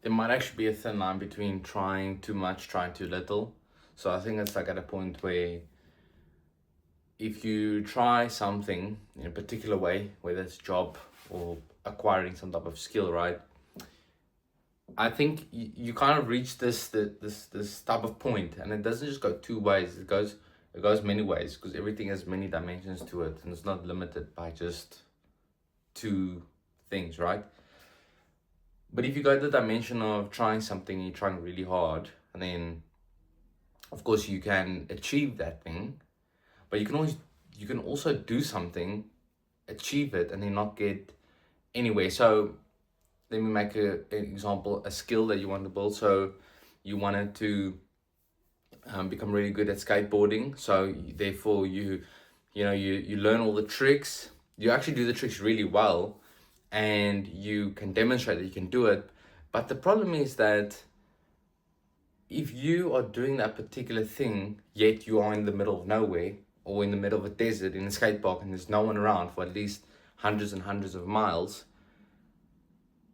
there might actually be a thin line between trying too much, trying too little. So I think it's like at a point where if you try something in a particular way, whether it's job or acquiring some type of skill, right? I think you kind of reach this type of point, and it doesn't just go two ways. It goes many ways because everything has many dimensions to it, and it's not limited by just two things, right? But if you go the dimension of trying something, you're trying really hard, and then of course you can achieve that thing, but you can also do something, achieve it, and then not get anywhere. So let me make an example: a skill that you want to build. So you wanted to become really good at skateboarding. So therefore you learn all the tricks. You actually do the tricks really well, and you can demonstrate that you can do it. But the problem is that if you are doing that particular thing, yet you are in the middle of nowhere or in the middle of a desert in a skate park and there's no one around for at least hundreds and hundreds of miles,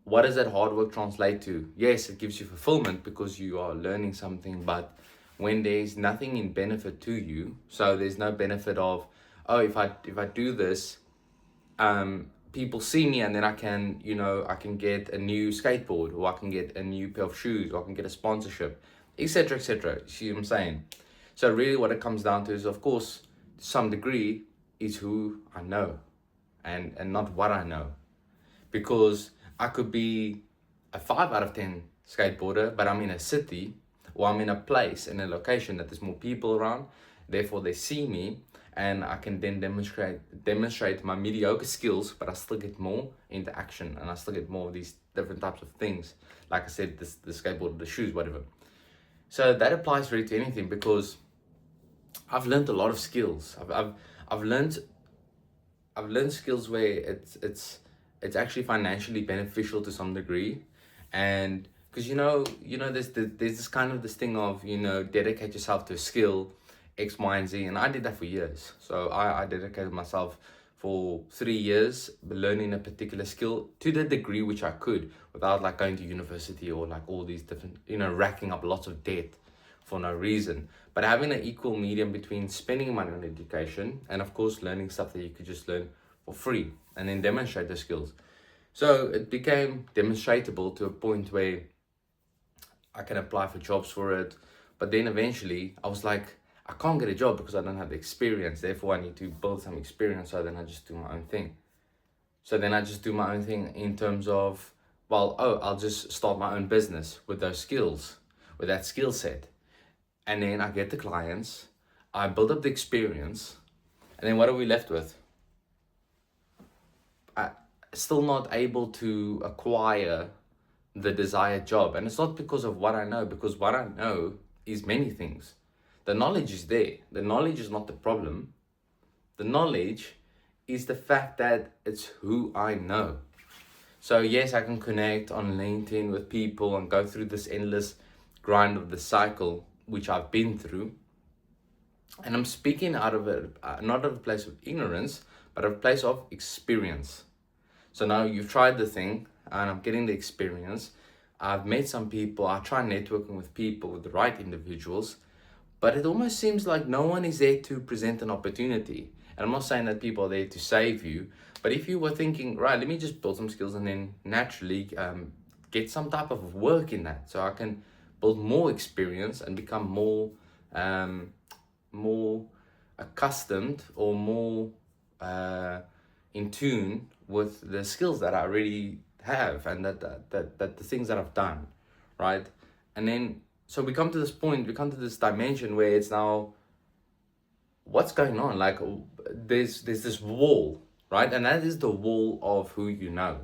what does that hard work translate to? Yes, it gives you fulfillment because you are learning something, but when there's nothing in benefit to you, so there's no benefit of, oh, if I do this, people see me and then I can get a new skateboard, or I can get a new pair of shoes, or I can get a sponsorship, etc., etc. See what I'm saying? So really what it comes down to is, of course, to some degree, is who I know and not what I know. Because I could be a 5 out of 10 skateboarder, but I'm in a city or I'm in a place, in a location that there's more people around, therefore they see me, and I can then demonstrate my mediocre skills, but I still get more into action and I still get more of these different types of things. Like I said, the skateboard, the shoes, whatever. So that applies really to anything, because I've learned a lot of skills. I've learned skills where it's actually financially beneficial to some degree, and because there's this kind of this thing of dedicate yourself to a skill X, Y, and Z, and I did that for years. So I dedicated myself for 3 years learning a particular skill to the degree which I could without like going to university or like all these different racking up lots of debt for no reason, but having an equal medium between spending money on education and of course learning stuff that you could just learn for free and then demonstrate the skills. So it became demonstratable to a point where I can apply for jobs for it. But then eventually I was like, I can't get a job because I don't have the experience. Therefore, I need to build some experience. So then I just do my own thing. So then I just do my own thing in terms of, I'll just start my own business with those skills, with that skill set. And then I get the clients, I build up the experience, and then what are we left with? I still not able to acquire the desired job. And it's not because of what I know, because what I know is many things. The knowledge is there. The knowledge is not the problem. The knowledge is the fact that it's who I know. So yes, I can connect on LinkedIn with people and go through this endless grind of the cycle, which I've been through. And I'm speaking out of not of a place of ignorance, but of a place of experience. So now you've tried the thing and I'm getting the experience. I've met some people. I try networking with people, with the right individuals, but it almost seems like no one is there to present an opportunity. And I'm not saying that people are there to save you, but if you were thinking, right, let me just build some skills and then naturally get some type of work in that, so I can build more experience and become more accustomed or more in tune with the skills that I already have and that the things that I've done, right? And then so we come to this dimension where it's now, what's going on? Like there's this wall, right? And that is the wall of who you know.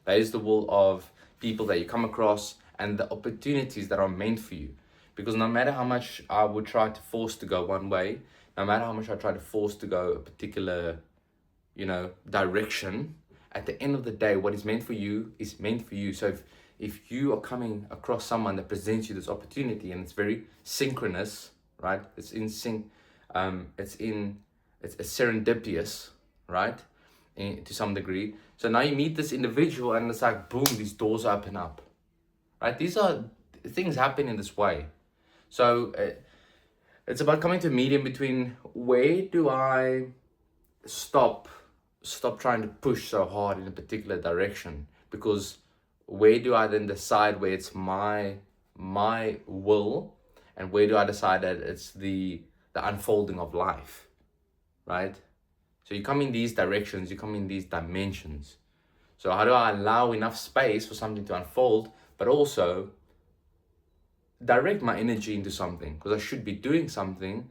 That is the wall of people that you come across and the opportunities that are meant for you. Because no matter how much I would try to force to go one way, no matter how much I try to force to go a particular, direction, at the end of the day, what is meant for you is meant for you. So if you are coming across someone that presents you this opportunity and it's very synchronous, right? It's in sync, it's serendipitous, right? To some degree. So now you meet this individual and it's like, boom, these doors open up. right? These are things happen in this way. So it's about coming to a medium between where do I stop trying to push so hard in a particular direction, because where do I then decide where it's my will, and where do I decide that it's the unfolding of life, right? So you come in these directions, you come in these dimensions. So how do I allow enough space for something to unfold, but also direct my energy into something? Because I should be doing something,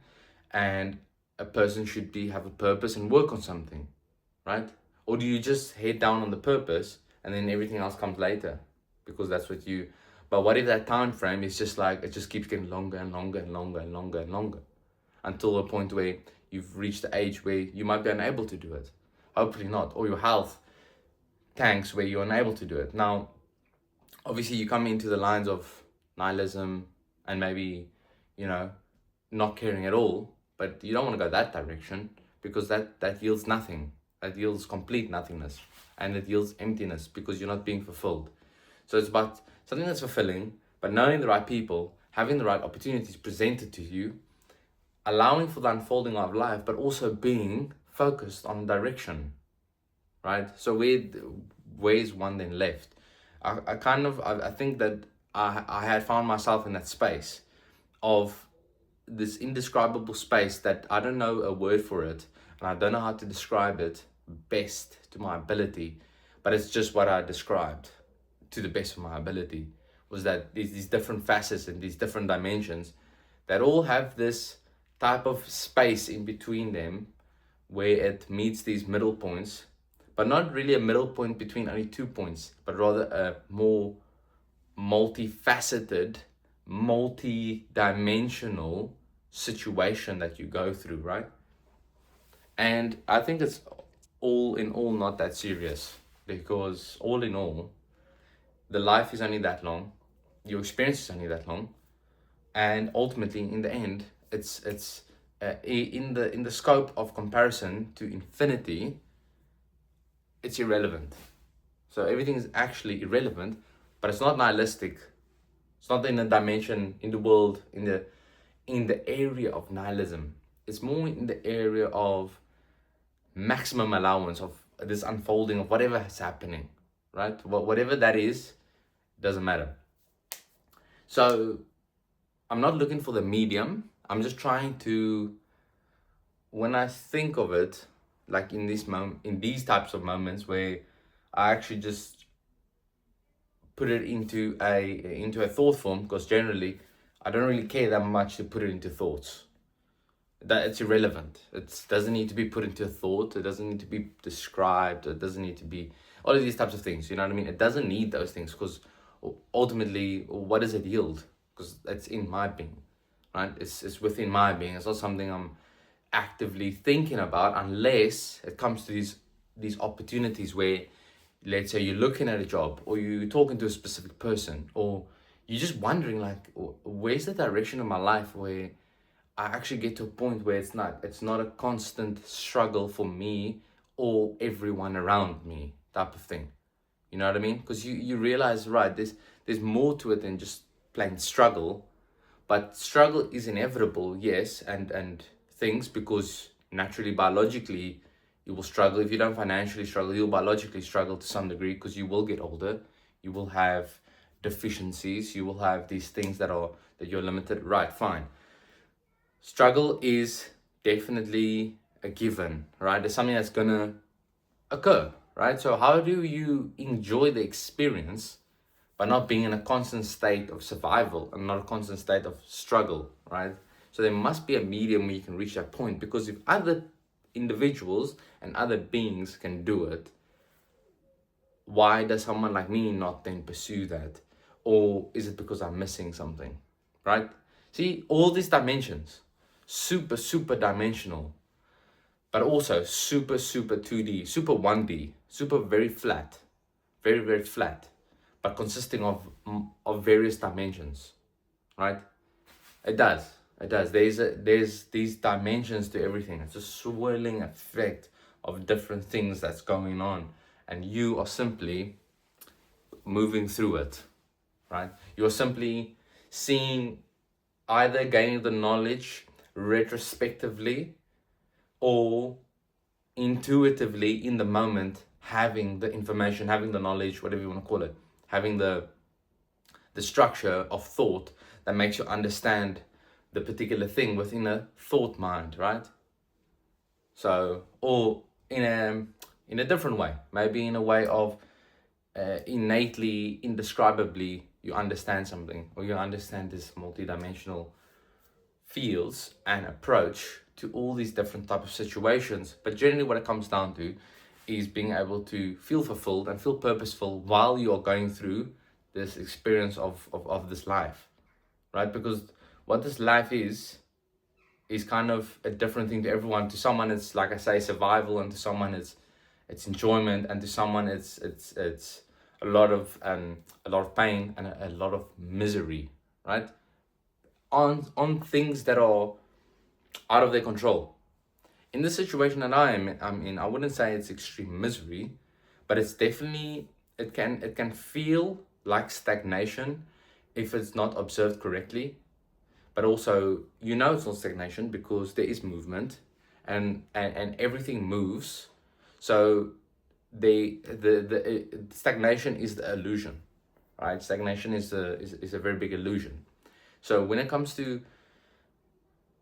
and a person should have a purpose and work on something, right? Or do you just head down on the purpose and then everything else comes later? Because that's what you... But what if that time frame is just like, it just keeps getting longer and longer and longer and longer and longer, until a point where you've reached the age where you might be unable to do it? Hopefully not. Or your health tanks where you're unable to do it. Now, obviously you come into the lines of nihilism and maybe, not caring at all, but you don't want to go that direction, because that yields nothing. That yields complete nothingness, and it yields emptiness because you're not being fulfilled. So it's about something that's fulfilling, but knowing the right people, having the right opportunities presented to you, allowing for the unfolding of life, but also being focused on direction, right? So where's one then left? I think that I had found myself in that space of this indescribable space that I don't know a word for it, and I don't know how to describe it best to my ability, but it's just what I described to the best of my ability, was that these different facets and these different dimensions that all have this type of space in between them where it meets these middle points, but not really a middle point between only 2 points, but rather a more multifaceted, multi-dimensional situation that you go through, right? And I think it's all in all not that serious, because all in all, the life is only that long, your experience is only that long, and ultimately in the end, it's in the scope of comparison to infinity, it's irrelevant. So everything is actually irrelevant, but it's not nihilistic. It's not in a dimension, in the world, in the area of nihilism. It's more in the area of maximum allowance of this unfolding of whatever is happening, right? Whatever that is, doesn't matter. So I'm not looking for the medium. I'm just trying to, when I think of it, like in these types of moments where I actually just put it into a thought form, because generally I don't really care that much to put it into thoughts. That it's irrelevant. It doesn't need to be put into a thought. It doesn't need to be described. It doesn't need to be all of these types of things. You know what I mean? It doesn't need those things, because ultimately, what does it yield? Because it's in my being, right? It's within my being. It's not something I'm actively thinking about, unless it comes to these opportunities where, let's say, you're looking at a job, or you're talking to a specific person, or you're just wondering, like, where's the direction of my life where I actually get to a point where it's not a constant struggle for me or everyone around me type of thing. You know what I mean? Because you realize, right, there's more to it than just plain struggle. But struggle is inevitable, yes, and things, because naturally, biologically, you will struggle. If you don't financially struggle, you'll biologically struggle to some degree, because you will get older. You will have deficiencies. You will have these things that you're limited. Right, fine. Struggle is definitely a given, right? It's something that's gonna occur, right? So how do you enjoy the experience by not being in a constant state of survival and not a constant state of struggle, right? So there must be a medium where you can reach that point, because if other individuals and other beings can do it, why does someone like me not then pursue that? Or is it because I'm missing something, right? See, all these dimensions, super dimensional, but also super 2D, super 1D, super very flat, very flat, but consisting of various dimensions, right? It does. There's these dimensions to everything. It's a swirling effect of different things that's going on, and you are simply moving through it, right? You're simply seeing, either gaining the knowledge retrospectively or intuitively in the moment, having the information, having the knowledge, whatever you want to call it, having the structure of thought that makes you understand the particular thing within a thought mind, right? So, or in a different way, maybe in a way of innately, indescribably, you understand something, or you understand this multidimensional fields and approach to all these different type of situations. But generally what it comes down to is being able to feel fulfilled and feel purposeful while you are going through this experience of this life, right? Because what this life is kind of a different thing to everyone. To someone it's, like I say, survival, and to someone it's enjoyment, and to someone it's a lot of pain and a lot of misery, right? On things that are out of their control. In the situation that I'm in, I wouldn't say it's extreme misery, but it's definitely, it can feel like stagnation if it's not observed correctly. But also, it's not stagnation because there is movement, and everything moves. So the stagnation is the illusion, right? Stagnation is a very big illusion. So when it comes to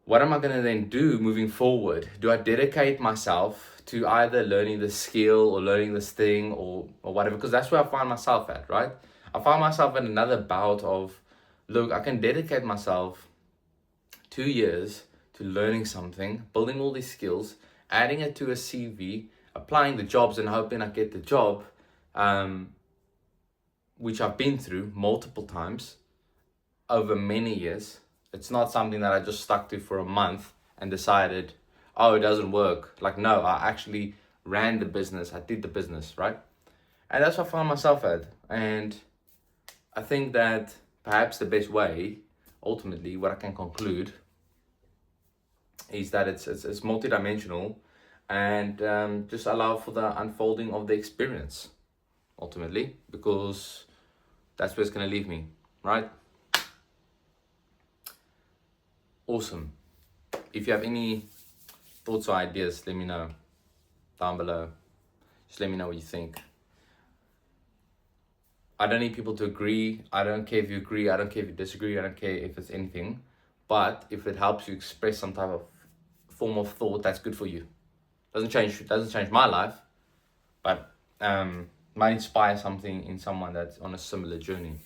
what am I going to then do moving forward? Do I dedicate myself to either learning the skill or learning this thing or whatever? Because that's where I find myself at, right? I find myself in another bout of, look, I can dedicate myself 2 years to learning something, building all these skills, adding it to a CV, applying the jobs and hoping I get the job, which I've been through multiple times over many years. It's not something that I just stuck to for a month and decided, oh, it doesn't work. Like, no, I actually ran the business. I did the business, right? And that's what I found myself at. And I think that perhaps the best way, ultimately, what I can conclude is that it's multidimensional, and just allow for the unfolding of the experience, ultimately, because that's where it's going to leave me, right? Awesome. If you have any thoughts or ideas, let me know down below. Just let me know what you think. I don't need people to agree. I don't care if you agree. I don't care if you disagree. I don't care if it's anything. But if it helps you express some type of form of thought, that's good for you. Doesn't change my life, but might inspire something in someone that's on a similar journey.